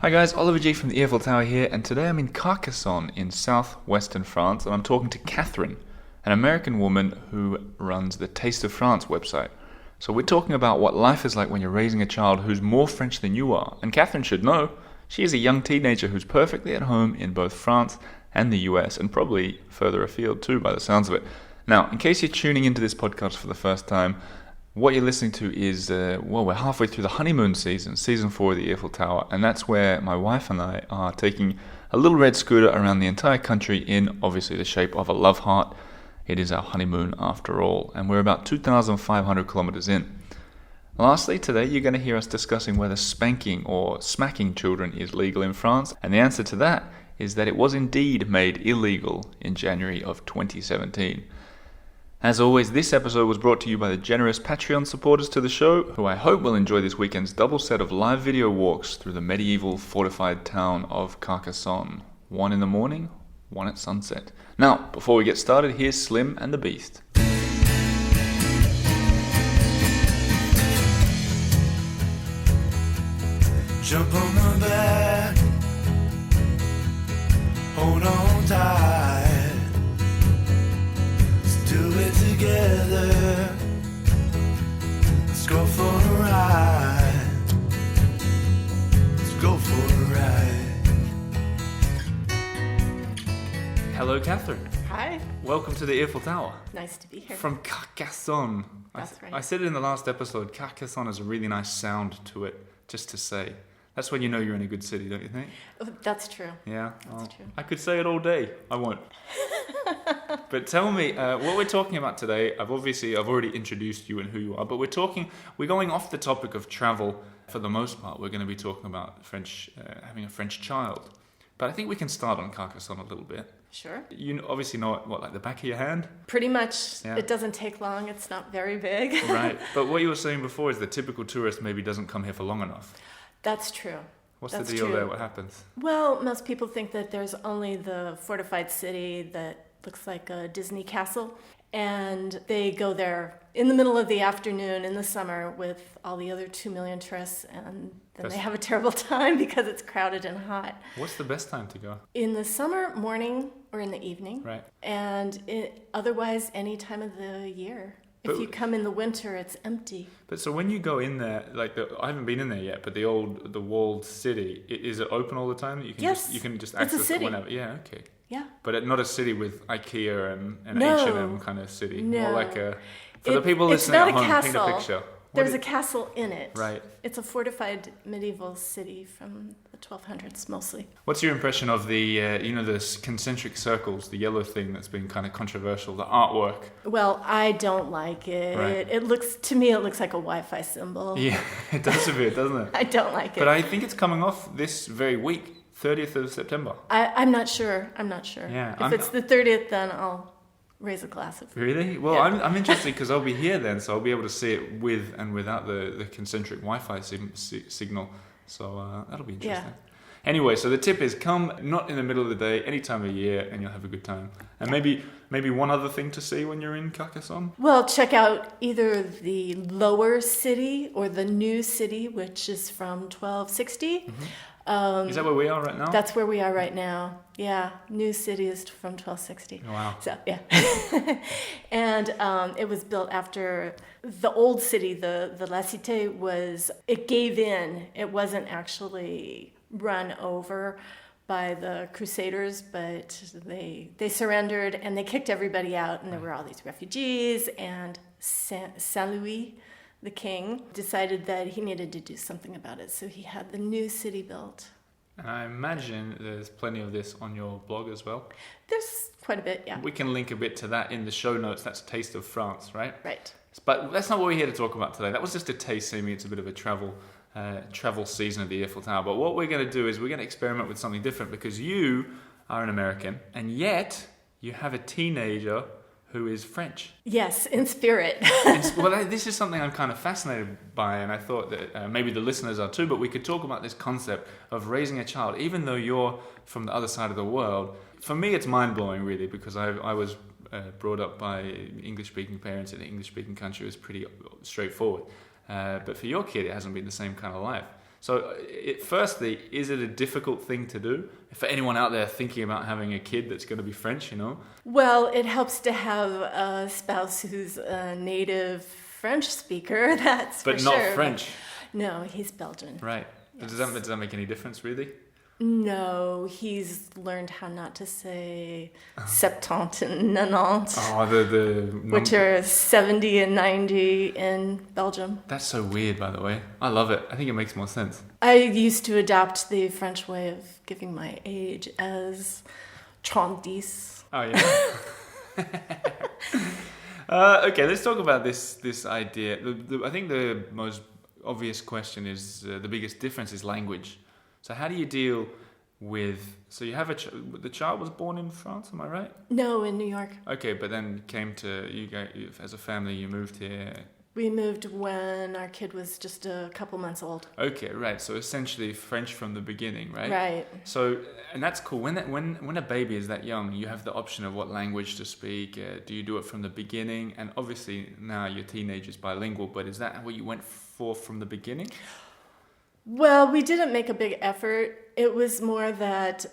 Hi guys, Oliver G from the Earful Tower here, and today I'm in Carcassonne in southwestern France, and I'm talking to Catherine, an American woman who runs the Taste of France website. So we're talking about what life is like when you're raising a child who's more French than you are, and Catherine should know, she is a young teenager who's perfectly at home in both France and the US, and probably further afield too by the sounds of it. Now, in case you're tuning into this podcast for the first time, what you're listening to is, we're halfway through the honeymoon season, season 4 of the Earful Tower, and that's where my wife and I are taking a little red scooter around the entire country in, obviously, the shape of a love heart. It is our honeymoon after all, and we're about 2,500 kilometers in. Lastly, today you're going to hear us discussing whether spanking or smacking children is legal in France, and the answer to that is that it was indeed made illegal in January of 2017. As always, this episode was brought to you by the generous Patreon supporters to the show, who I hope will enjoy this weekend's double set of live video walks through the medieval fortified town of Carcassonne. One in the morning, one at sunset. Now, before we get started, here's Slim and the Beast. Jump on my back, hold on tight. Do it together. Let's go for a ride. Let's go for a ride. Hello, Catherine. Hi. Welcome to the Earful Tower. Nice to be here. From Carcassonne. That's right. I said it in the last episode, Carcassonne has a really nice sound to it, just to say. That's when you know you're in a good city, don't you think? Oh, that's true. Yeah? That's true. I could say it all day. I won't. But tell me, what we're talking about today, I've already introduced you and who you are, but we're going off the topic of travel for the most part. We're going to be talking about French, having a French child. But I think we can start on Carcassonne a little bit. Sure. You obviously know it, like the back of your hand? Pretty much. Yeah. It doesn't take long. It's not very big. Right. But what you were saying before is the typical tourist maybe doesn't come here for long enough. That's true. What's That's the deal true. there? What happens? Well, most people think that there's only the fortified city that looks like a Disney castle. And they go there in the middle of the afternoon in the summer with all the other 2 million tourists. And then they have a terrible time because it's crowded and hot. What's the best time to go? In the summer, morning or in the evening. Right. And otherwise, any time of the year. If you come in the winter, it's empty. But so when you go in there, I haven't been in there yet, but the walled city, is it open all the time? Yes. You can just It's a access city. it whenever. Yeah, okay. Yeah. But not a city with IKEA and No. H&M kind of city. No. More like for the people it's listening not at home, a castle. paint a picture. There's a castle in it. Right. It's a fortified medieval city from the 1200s mostly. What's your impression of the the concentric circles, the yellow thing that's been kind of controversial, the artwork? Well, I don't like it. Right. It looks like a Wi-Fi symbol. Yeah, it does a bit, doesn't it? I don't like it. But I think it's coming off this very week, 30th of September. I'm not sure. Yeah, If it's the 30th, then I'll raise a glass of. Really? Well, Yeah. I'm interested because I'll be here then, so I'll be able to see it with and without the concentric Wi-Fi signal. So that'll be interesting. Yeah. Anyway, so the tip is come not in the middle of the day, any time of year, and you'll have a good time. And maybe one other thing to see when you're in Carcassonne. Well, check out either the lower city or the new city, which is from 1260. Mm-hmm. Is that where we are right now? That's where we are right now. Yeah, new city is from 1260. Oh, wow. So yeah, and it was built after the old city. The La Cité it gave in. It wasn't actually run over by the Crusaders, but they surrendered and they kicked everybody out. And there were all these refugees. And Saint Louis, the king, decided that he needed to do something about it. So he had the new city built. And I imagine there's plenty of this on your blog as well. There's quite a bit, yeah. We can link a bit to that in the show notes. That's Taste of France, right? Right. But that's not what we're here to talk about today. That was just a taste, seeing it's a bit of a travel season of the Earful Tower. But what we're going to do is we're going to experiment with something different, because you are an American and yet you have a teenager who is French. Yes, in spirit. Well, this is something I'm kind of fascinated by, and I thought that maybe the listeners are too, but we could talk about this concept of raising a child, even though you're from the other side of the world. For me, it's mind-blowing, really, because I was brought up by English-speaking parents in an English-speaking country. It was pretty straightforward. But for your kid, it hasn't been the same kind of life. So, firstly, is it a difficult thing to do? For anyone out there thinking about having a kid that's going to be French, you know? Well, it helps to have a spouse who's a native French speaker, that's But for not sure. French. No, he's Belgian. Right. Yes. Does that make any difference, really? No, he's learned how not to say 70 and 90, Oh, the which are 70 and 90 in Belgium. That's so weird, by the way. I love it. I think it makes more sense. I used to adopt the French way of giving my age as 30. Oh, yeah. Okay, let's talk about this idea. I think the most obvious question is the biggest difference is language. So how do you deal with... So you have the child was born in France, am I right? No, in New York. Okay, but then as a family, you moved here. We moved when our kid was just a couple months old. Okay, right. So essentially French from the beginning, right? Right. So, and that's cool. When a baby is that young, you have the option of what language to speak. Do you do it from the beginning? And obviously now your teenage is bilingual, but is that what you went for from the beginning? Well, we didn't make a big effort. It was more that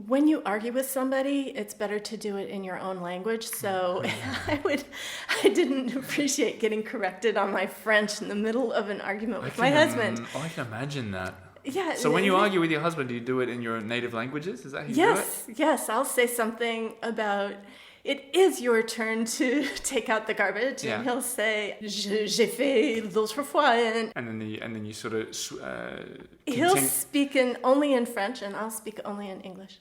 when you argue with somebody, it's better to do it in your own language. So I didn't appreciate getting corrected on my French in the middle of an argument with my husband. I can imagine that. Yeah. So when you argue with your husband, do you do it in your native languages? Is that how you do it? Yes. I'll say something about, it is your turn to take out the garbage. Yeah. And he'll say, j'ai fait l'autre fois. And then you sort of... He'll speak only in French and I'll speak only in English.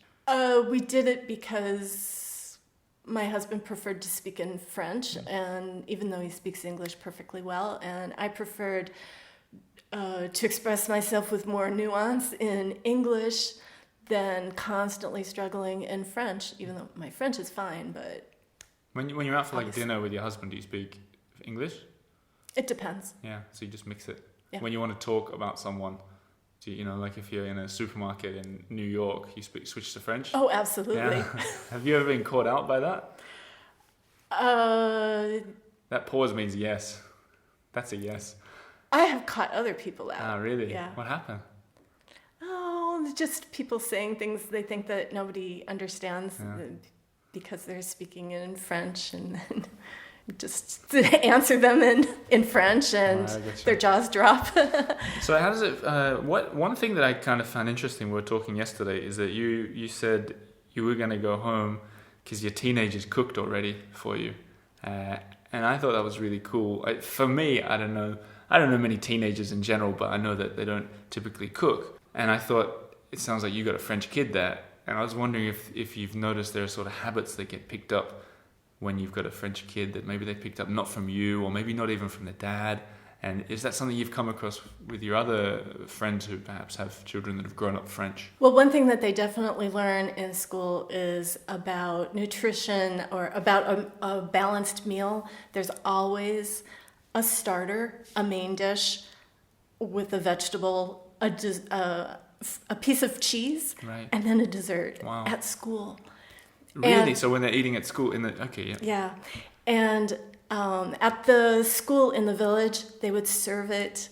We did it because my husband preferred to speak in French, and even though he speaks English perfectly well, and I preferred to express myself with more nuance in English than constantly struggling in French, even though my French is fine, but... When you're out for dinner with your husband, do you speak English? It depends. Yeah, so you just mix it. Yeah. When you want to talk about someone, like if you're in a supermarket in New York, you switch to French? Oh, absolutely. Yeah. Have you ever been caught out by that? That pause means yes. That's a yes. I have caught other people out. Ah, really? Yeah. What happened? Oh, just people saying things they think that nobody understands because they're speaking in French, and then just answer them in French, and their jaws drop. So how does it... one thing that I kind of found interesting, we were talking yesterday, is that you said you were going to go home because your teenagers cooked already for you. And I thought that was really cool. For me, I don't know many teenagers in general, but I know that they don't typically cook. And I thought, it sounds like you got a French kid there. And I was wondering if you've noticed there are sort of habits that get picked up when you've got a French kid that maybe they picked up not from you, or maybe not even from the dad. And is that something you've come across with your other friends who perhaps have children that have grown up French? Well, one thing that they definitely learn in school is about nutrition, or about a balanced meal. There's always a starter, a main dish with a vegetable, a piece of cheese, right, and then a dessert. Wow. At school. Really? So when they're eating at school, Yeah. And at the school in the village, they would serve it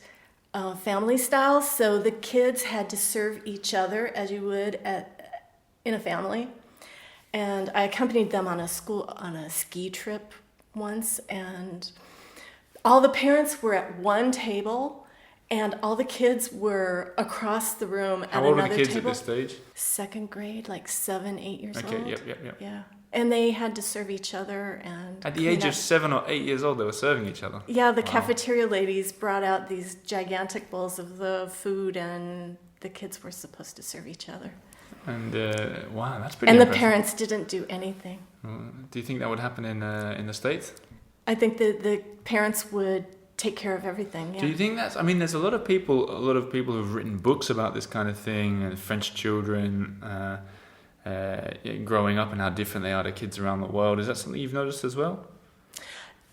family style. So the kids had to serve each other as you would in a family. And I accompanied them on a ski trip once, and all the parents were at one table, and all the kids were across the room at another table. How old are the kids at this stage? Second grade, like 7, 8 years old. Okay, yep. Yeah. And they had to serve each other. And at the age of 7 or 8 years old, they were serving each other? Yeah, the cafeteria ladies brought out these gigantic bowls of the food, and the kids were supposed to serve each other. And wow, that's pretty And impressive. the parents didn't do anything. Do you think that would happen in the States? I think that the parents would take care of everything. Yeah. Do you think that's... I mean, there's a lot of people who've written books about this kind of thing, and French children growing up and how different they are to kids around the world. Is that something you've noticed as well?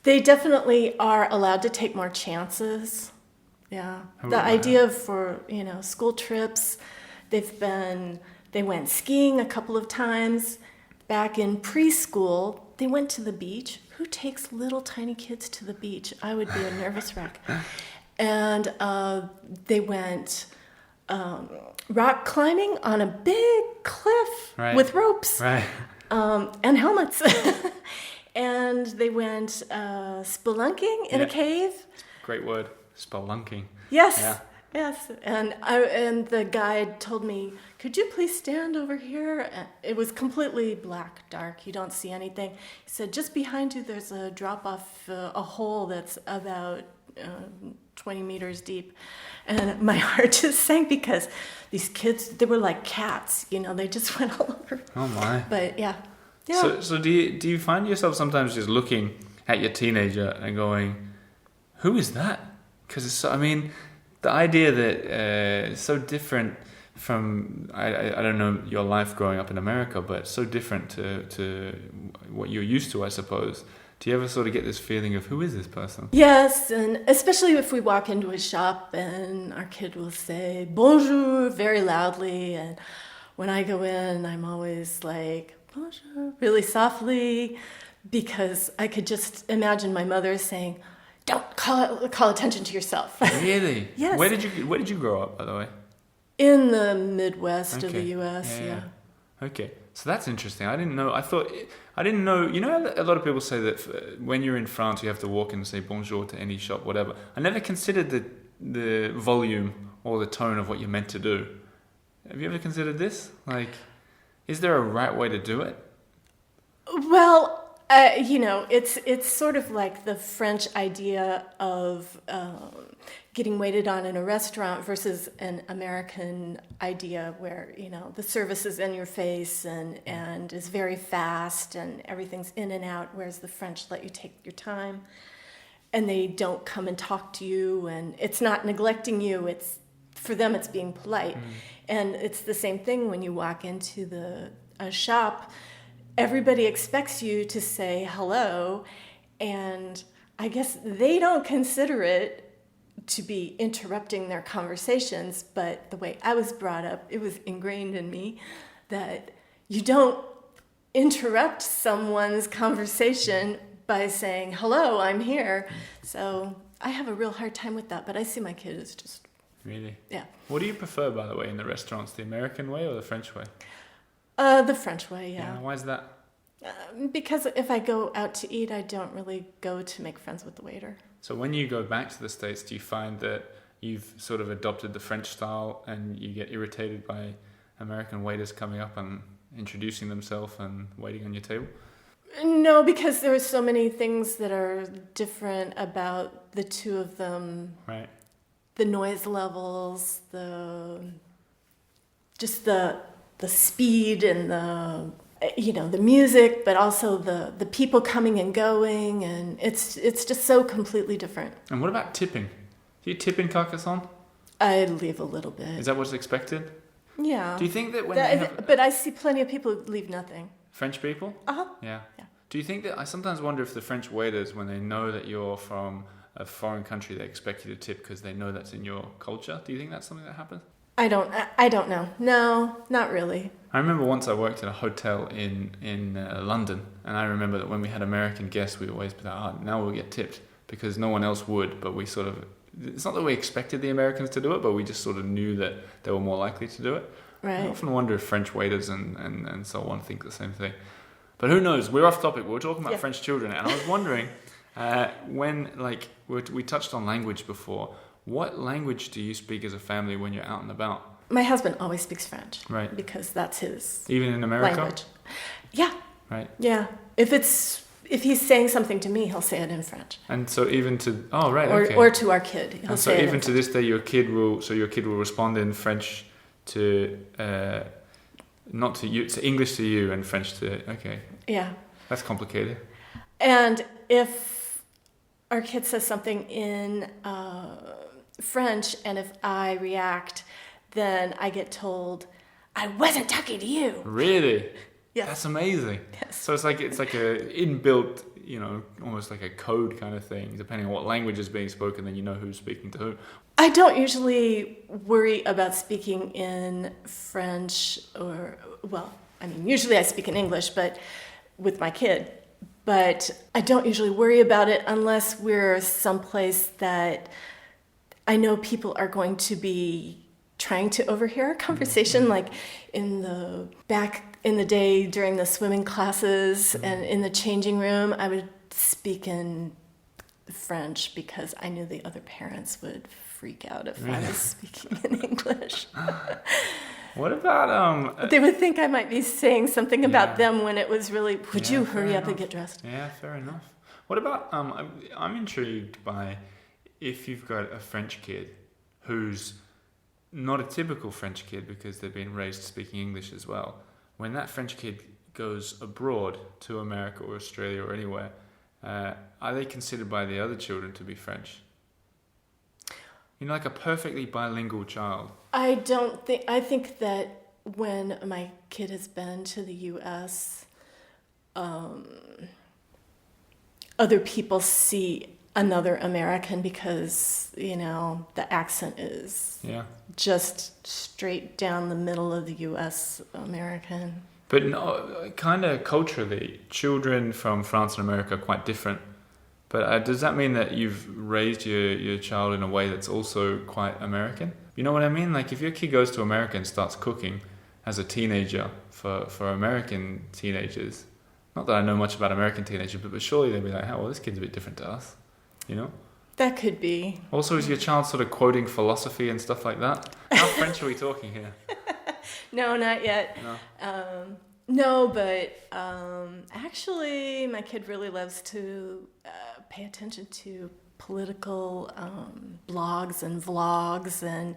They definitely are allowed to take more chances. Yeah. The idea for, school trips, they went skiing a couple of times. Back in preschool, they went to the beach. Who takes little tiny kids to the beach? I would be a nervous wreck. And they went rock climbing on a big cliff with ropes and helmets. And they went spelunking in a cave. Great word, spelunking. Yes. Yeah. Yes, and the guide told me, "Could you please stand over here?" And it was completely black, dark. You don't see anything. He said, "Just behind you, there's a drop off, a hole that's about 20 meters deep." And my heart just sank because these kids, they were like cats. They just went all over. Oh my! But yeah. So do you find yourself sometimes just looking at your teenager and going, "Who is that?" Because it's so, the idea that it's so different from, I don't know your life growing up in America, but so different to what you're used to, I suppose. Do you ever sort of get this feeling of, who is this person? Yes, and especially if we walk into a shop and our kid will say bonjour very loudly, and when I go in, I'm always like, bonjour, really softly, because I could just imagine my mother saying, "Don't call attention to yourself." Really? Yes. Where did you grow up, by the way? In the Midwest of the U.S., yeah. Okay, so that's interesting. I didn't know. I didn't know. A lot of people say that when you're in France, you have to walk in and say bonjour to any shop, whatever. I never considered the volume or the tone of what you're meant to do. Have you ever considered this? Like, is there a right way to do it? Well, it's sort of like the French idea of getting waited on in a restaurant versus an American idea where, the service is in your face and is very fast and everything's in and out, whereas the French let you take your time and they don't come and talk to you, and it's not neglecting you, for them it's being polite. And it's the same thing when you walk into a shop. Everybody expects you to say hello, and I guess they don't consider it to be interrupting their conversations, but the way I was brought up, it was ingrained in me that you don't interrupt someone's conversation by saying, "Hello, I'm here." So I have a real hard time with that, but I see my kid as just... Really? Yeah. What do you prefer, by the way, in the restaurants, the American way or the French way? The French way, yeah. Why is that? Because if I go out to eat, I don't really go to make friends with the waiter. So when you go back to the States, do you find that you've sort of adopted the French style and you get irritated by American waiters coming up and introducing themselves and waiting on your table? No, because there are so many things that are different about the two of them. Right. The noise levels, the speed and the music, but also the people coming and going, and it's just so completely different. And what about tipping? Do you tip in Carcassonne? I leave a little bit. Is that what's expected? Yeah. Do you think that but I see plenty of people who leave nothing. French people? Uh-huh. Yeah. Do you think that, I sometimes wonder if the French waiters, when they know that you're from a foreign country, they expect you to tip because they know that's in your culture? Do you think that's something that happens? I don't know. No, not really. I remember once I worked at a hotel in London, and I remember that when we had American guests, we always be like, now we'll get tipped, because no one else would, but we sort of, it's not that we expected the Americans to do it, but we just sort of knew that they were more likely to do it. Right. I often wonder if French waiters and so on think the same thing. But who knows? We're off topic. We're talking about French children, and I was wondering, when, we touched on language before, what language do you speak as a family when you're out and about? My husband always speaks French. Right. Because that's his Even in America? language. Yeah. Right. Yeah. If he's saying something to me, he'll say it in French. And so even to... Oh, right, okay. Or to our kid. He'll and so say even to this day, your kid will respond in French to... not to you, to English to you and French to... Okay. Yeah. That's complicated. And if our kid says something in French, and if I react, then I get told, "I wasn't talking to you." Really? Yes. That's amazing. Yes. So it's like a inbuilt, almost like a code kind of thing. Depending on what language is being spoken, then you know who's speaking to who. I don't usually worry about speaking in French usually I speak in English, but with my kid. But I don't usually worry about it unless we're someplace that I know people are going to be trying to overhear our conversation, like back in the day during the swimming classes and in the changing room, I would speak in French because I knew the other parents would freak out if I was speaking in English. What about They would think I might be saying something about them when it was really, would you hurry up and get dressed? Yeah, fair enough. What about I'm intrigued by if you've got a French kid who's not a typical French kid because they've been raised speaking English as well. When that French kid goes abroad to America or Australia or anywhere, are they considered by the other children to be French? Like a perfectly bilingual child. I think that when my kid has been to the U.S., other people see another American because, the accent is just straight down the middle of the U.S. American. But no, kind of culturally, children from France and America are quite different. But does that mean that you've raised your child in a way that's also quite American? You know what I mean? Like if your kid goes to America and starts cooking as a teenager for American teenagers, not that I know much about American teenagers, but surely they'd be like, oh, well, this kid's a bit different to us, That could be. Also, is your child sort of quoting philosophy and stuff like that? How French are we talking here? No, not yet. No, but actually, my kid really loves to pay attention to political blogs and vlogs, and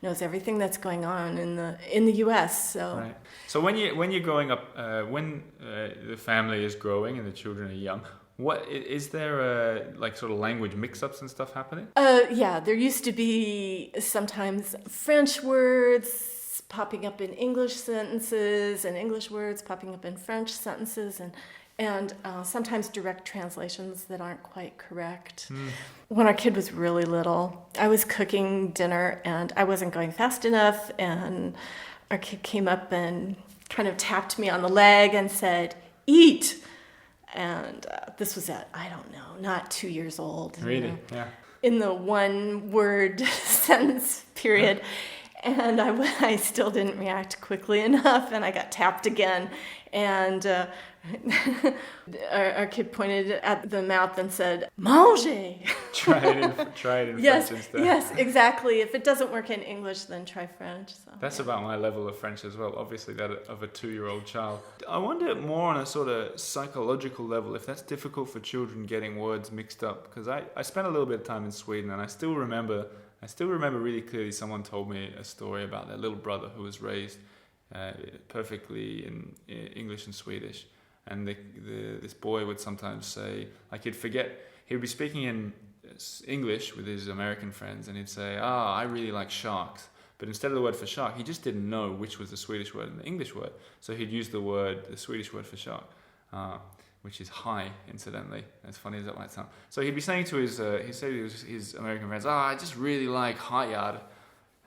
knows everything that's going on in the U.S. So, right. So when you're growing up, when the family is growing and the children are young, what is there like sort of language mix-ups and stuff happening? Yeah, there used to be sometimes French words popping up in English sentences and English words popping up in French sentences and sometimes direct translations that aren't quite correct. When our kid was really little, I was cooking dinner and I wasn't going fast enough, and our kid came up and kind of tapped me on the leg and said, "Eat." And this was at, I don't know, not 2 years old. Really? Yeah. In the one word sentence period. And I still didn't react quickly enough, and I got tapped again. And our kid pointed at the mouth and said, "Manger." Try it in Yes, French instead. yes, exactly. If it doesn't work in English, then try French. So, That's about my level of French as well, obviously that of a 2-year-old child. I wonder more on a sort of psychological level if that's difficult for children getting words mixed up, because I spent a little bit of time in Sweden, and I still remember really clearly someone told me a story about their little brother who was raised perfectly in English and Swedish. And this boy would sometimes say, like he would be speaking in English with his American friends, and he'd say, I really like sharks. But instead of the word for shark, he just didn't know which was the Swedish word and the English word. So he'd use the Swedish word for shark, which is high, incidentally, as funny as that might sound. So he'd be saying to his American friends, I just really like hayar.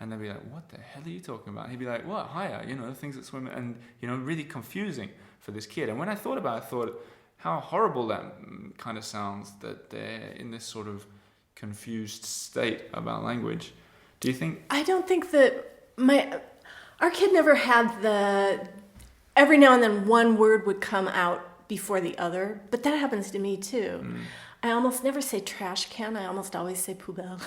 And they'd be like, what the hell are you talking about? And he'd be like, what, hayar? Things that swim, and, really confusing for this kid. And when I thought about it, I thought how horrible that kind of sounds, that they're in this sort of confused state about language. Do you think? I don't think that our kid never had every now and then one word would come out before the other, but that happens to me too. I almost never say trash can, I almost always say poubelle.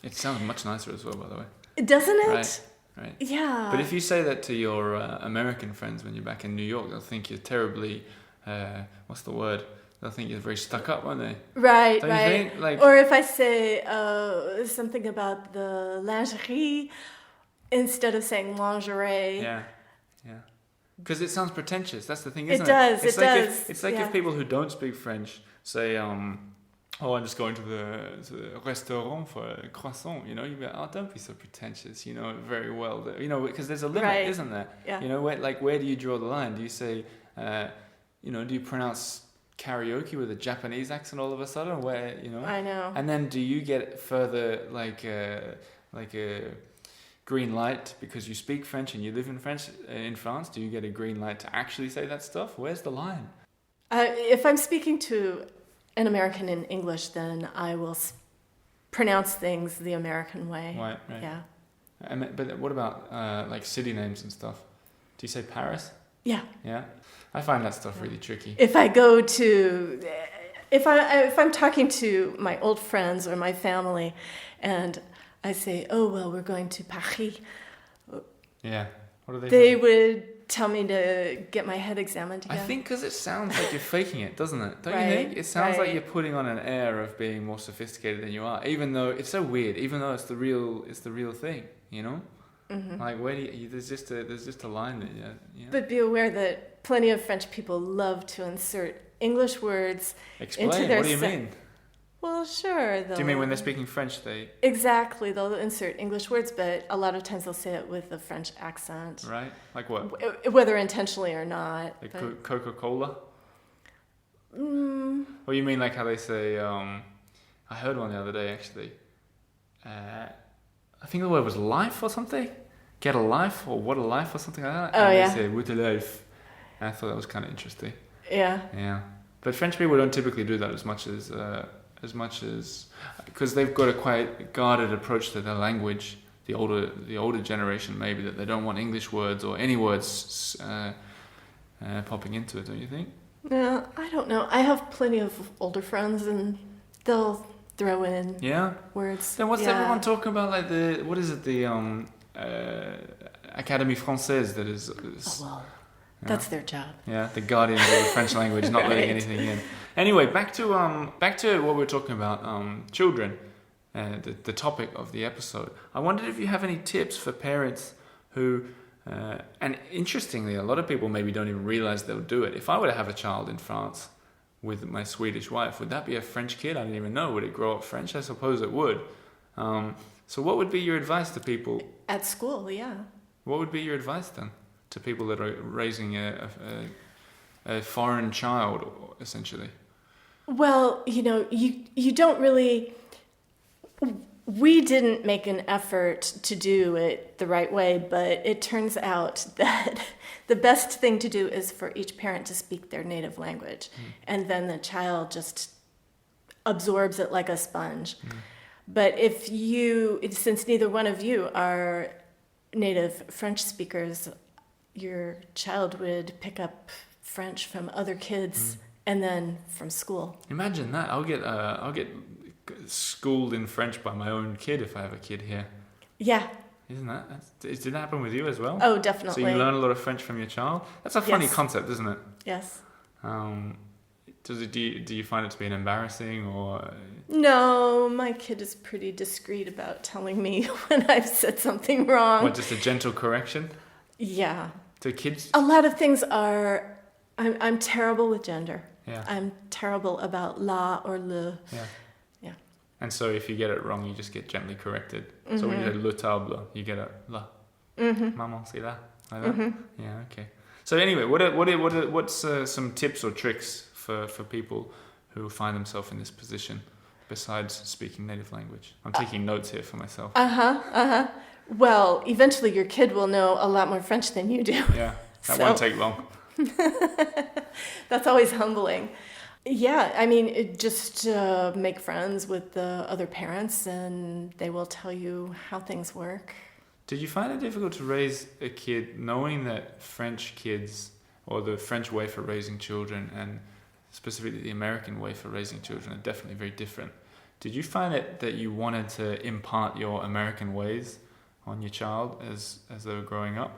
It sounds much nicer as well, by the way. Doesn't it? Right. Yeah. But if you say that to your American friends when you're back in New York, they'll think you're terribly, what's the word? They'll think you're very stuck up, won't they? Right, Don't right. you think? Like, or if I say something about the lingerie, instead of saying lingerie. Yeah. Because it sounds pretentious. That's the thing, isn't it? It does. It's like if people who don't speak French say, I'm just going to the restaurant for a croissant, you'd be like, don't be so pretentious, very well. Because there's a limit, isn't there? Yeah. Where do you draw the line? Do you say, do you pronounce karaoke with a Japanese accent all of a sudden? Where, I know. And then do you get further, like a green light because you speak French and you live in France? Do you get a green light to actually say that stuff? Where's the line? If I'm speaking to an American in English, then I will pronounce things the American way. Right. Yeah. But what about like city names and stuff? Do you say Paris? Yeah. Yeah. I find that stuff really tricky. If I go to, if I'm talking to my old friends or my family, and I say, "Oh well, we're going to Paris," Yeah. What do they they say? would tell me to get my head examined again. I think because it sounds like you're faking it, doesn't it? Don't you Right, think? It sounds like right. you're putting on an air of being more sophisticated than you are, even though it's so weird. Even though it's the real thing, you know. Mm-hmm. Like where do you, there's just a line that you know. But be aware that plenty of French people love to insert English words Explain. into their What do you mean? Well, sure. Do you mean when they're speaking French, they Exactly. They'll insert English words, but a lot of times they'll say it with a French accent, right? Like what? whether intentionally or not. Like But, Coca-Cola? mm, Or you mean like how they say? I heard one the other day actually. I think the word was life or something. Get a life or what a life or something like that. Oh, and yeah. They say what a life. And I thought that was kind of interesting. yeah. Yeah, but French people don't typically do that as much as because they've got a quite guarded approach to their language. The older generation maybe, that they don't want English words or any words popping into it. Don't you think? Yeah, I don't know. I have plenty of older friends, and they'll throw in Yeah. words. Then what's Yeah. everyone talking about? Like the what is it? The Académie Française that is. Oh, well, Yeah. that's their job. Yeah, the guardians of the French language, not letting Right. anything in. Anyway, back to what we were talking about, children, the topic of the episode. I wondered if you have any tips for parents who, and interestingly, a lot of people maybe don't even realize they'll do it. If I were to have a child in France with my Swedish wife, would that be a French kid? I didn't even know. Would it grow up French? I suppose it would. So what would be your advice to people? At school, yeah. What would be your advice then to people that are raising a foreign child, essentially? Well, you don't really. We didn't make an effort to do it the right way, but it turns out that the best thing to do is for each parent to speak their native language, and then the child just absorbs it like a sponge. But since neither one of you are native French speakers, your child would pick up French from other kids and then from school. Imagine that. I'll get schooled in French by my own kid if I have a kid here. Yeah. Isn't that? Did that happen with you as well? Oh, definitely. So you learn a lot of French from your child? That's a funny Yes. concept, isn't it? Yes. Do you find it to be an embarrassing or? No, my kid is pretty discreet about telling me when I've said something wrong. What, just a gentle correction? Yeah. Do kids? A lot of things are. I'm terrible with gender. Yeah. I'm terrible about la or le. Yeah. Yeah. And so if you get it wrong, you just get gently corrected. So when you say le table, you get a la. Maman, c'est là. Like that? Yeah, okay. So anyway, what's some tips or tricks for people who find themselves in this position besides speaking native language? I'm taking notes here for myself. Well, eventually your kid will know a lot more French than you do. Yeah, that So- won't take long. That's always humbling. Yeah, I mean, just make friends with the other parents, and they will tell you how things work. Did you find it difficult to raise a kid knowing that French kids, or the French way for raising children, and specifically the American way for raising children, are definitely very different? Did you find it that you wanted to impart your American ways on your child as they were growing up?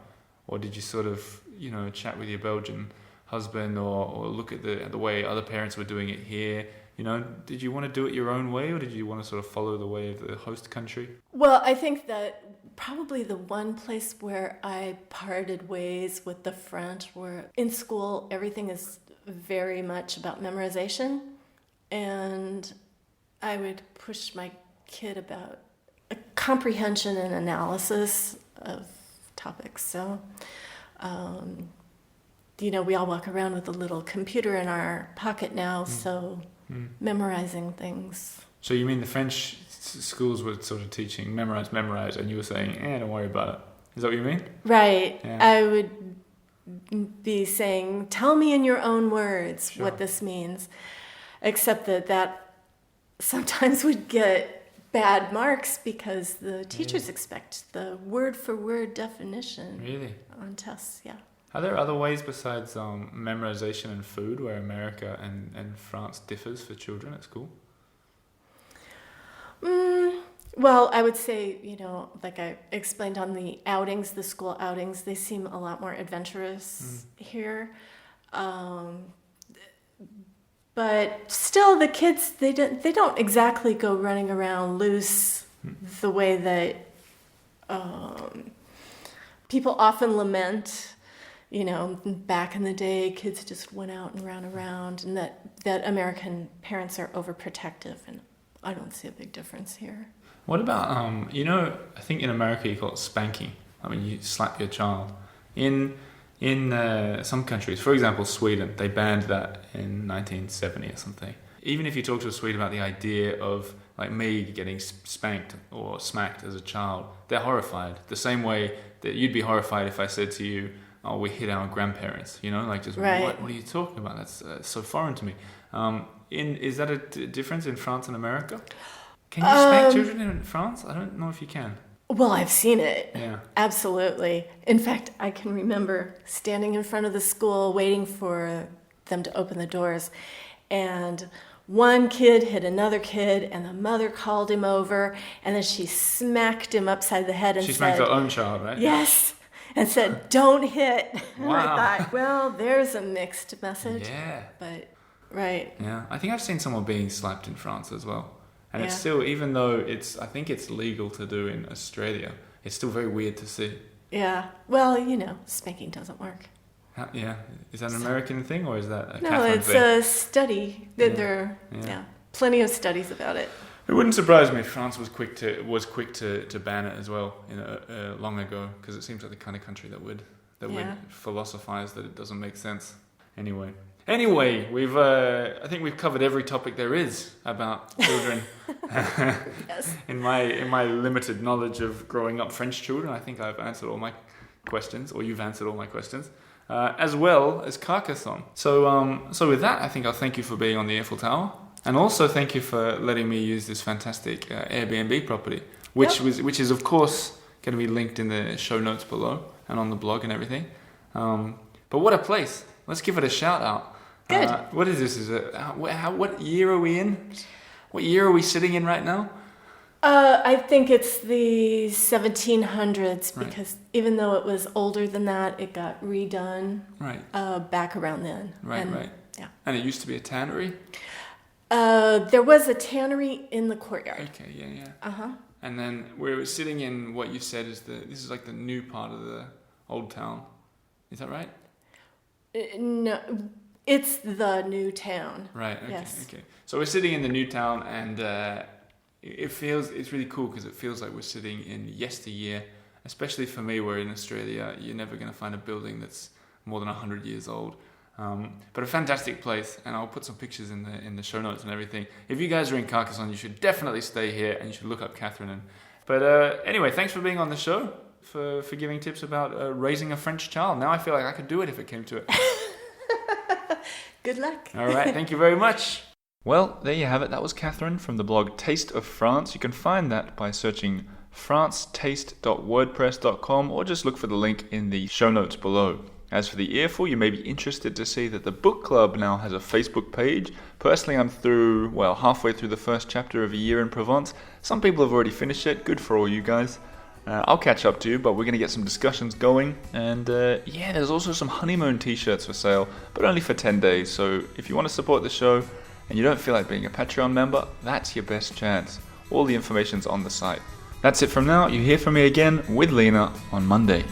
Or did you sort of, chat with your Belgian husband or look at the way other parents were doing it here? Did you want to do it your own way, or did you want to sort of follow the way of the host country? Well, I think that probably the one place where I parted ways with the French were in school. Everything is very much about memorization, and I would push my kid about a comprehension and analysis of topics. So, we all walk around with a little computer in our pocket now, so memorizing things. So you mean the French schools were sort of teaching memorize, and you were saying, don't worry about it. Is that what you mean? Right. Yeah. I would be saying, tell me in your own words Sure. what this means. Except that sometimes would get bad marks because the teachers expect the word-for-word definition Really? on tests. Yeah. Are there other ways besides memorization and food where America and France differs for children at school? Well, I would say, like I explained on the outings, the school outings, they seem a lot more adventurous here. But still, the kids, they don't exactly go running around loose the way that people often lament. Back in the day, kids just went out and ran around, and that American parents are overprotective, and I don't see a big difference here. What about, I think in America you call it spanking. I mean, you slap your child. In some countries, for example, Sweden, they banned that in 1970 or something. Even if you talk to a Swede about the idea of, like me, getting spanked or smacked as a child, they're horrified. The same way that you'd be horrified if I said to you, oh, we hit our grandparents, Right. What are you talking about? That's so foreign to me. Is that a difference in France and America? Can you spank children in France? I don't know if you can. Well, I've seen it. Yeah. Absolutely. In fact, I can remember standing in front of the school waiting for them to open the doors, and one kid hit another kid, and the mother called him over, and then she smacked him upside the head and She said... smacked her own child, right? Yes. And said, don't hit. And Wow. I thought, well, there's a mixed message. Yeah. But, right. Yeah. I think I've seen someone being slapped in France as well. And it's Yeah. still, even though I think it's legal to do in Australia, it's still very weird to see. Yeah. Well, spanking doesn't work. Yeah. Is that an American thing or is that a No, Catherine it's thing? a study. Yeah. There Yeah. are plenty of studies about it. It wouldn't surprise me if France was quick to ban it as well long ago, because it seems like the kind of country that would Yeah. philosophize that it doesn't make sense. Anyway, I think we've covered every topic there is about children. Yes. In my limited knowledge of growing up French children, I think I've answered all my questions, or you've answered all my questions, as well as Carcassonne. So with that, I think I'll thank you for being on the Eiffel Tower, and also thank you for letting me use this fantastic Airbnb property, which is of course going to be linked in the show notes below and on the blog and everything. But what a place! Let's give it a shout out. Good. What is this? What year are we in? What year are we sitting in right now? I think it's the 1700s, Right. because even though it was older than that, it got redone Right. back around then. Right. Yeah. And it used to be a tannery? There was a tannery in the courtyard. Okay, yeah. Uh-huh. And then we're sitting in what you said is this is like the new part of the old town. Is that right? No, it's the new town. Right, okay, Yes. okay. So we're sitting in the new town, and it's really cool because it feels like we're sitting in yesteryear, especially for me, where in Australia you're never going to find a building that's more than 100 years old. But a fantastic place, and I'll put some pictures in the show notes and everything. If you guys are in Carcassonne, you should definitely stay here, and you should look up Catherine. But anyway, thanks for being on the show, for giving tips about raising a French child. Now I feel like I could do it if it came to it. Good luck. All right, thank you very much. Well, there you have it. That was Catherine from the blog Taste of France. You can find that by searching francetaste.wordpress.com, or just look for the link in the show notes below. As for the Earful, you may be interested to see that the book club now has a Facebook page. Personally, I'm halfway through the first chapter of A Year in Provence. Some people have already finished it. Good for all you guys. I'll catch up to you, but we're going to get some discussions going. And there's also some honeymoon t-shirts for sale, but only for 10 days. So if you want to support the show and you don't feel like being a Patreon member, that's your best chance. All the information's on the site. That's it from now. You hear from me again with Lena on Monday.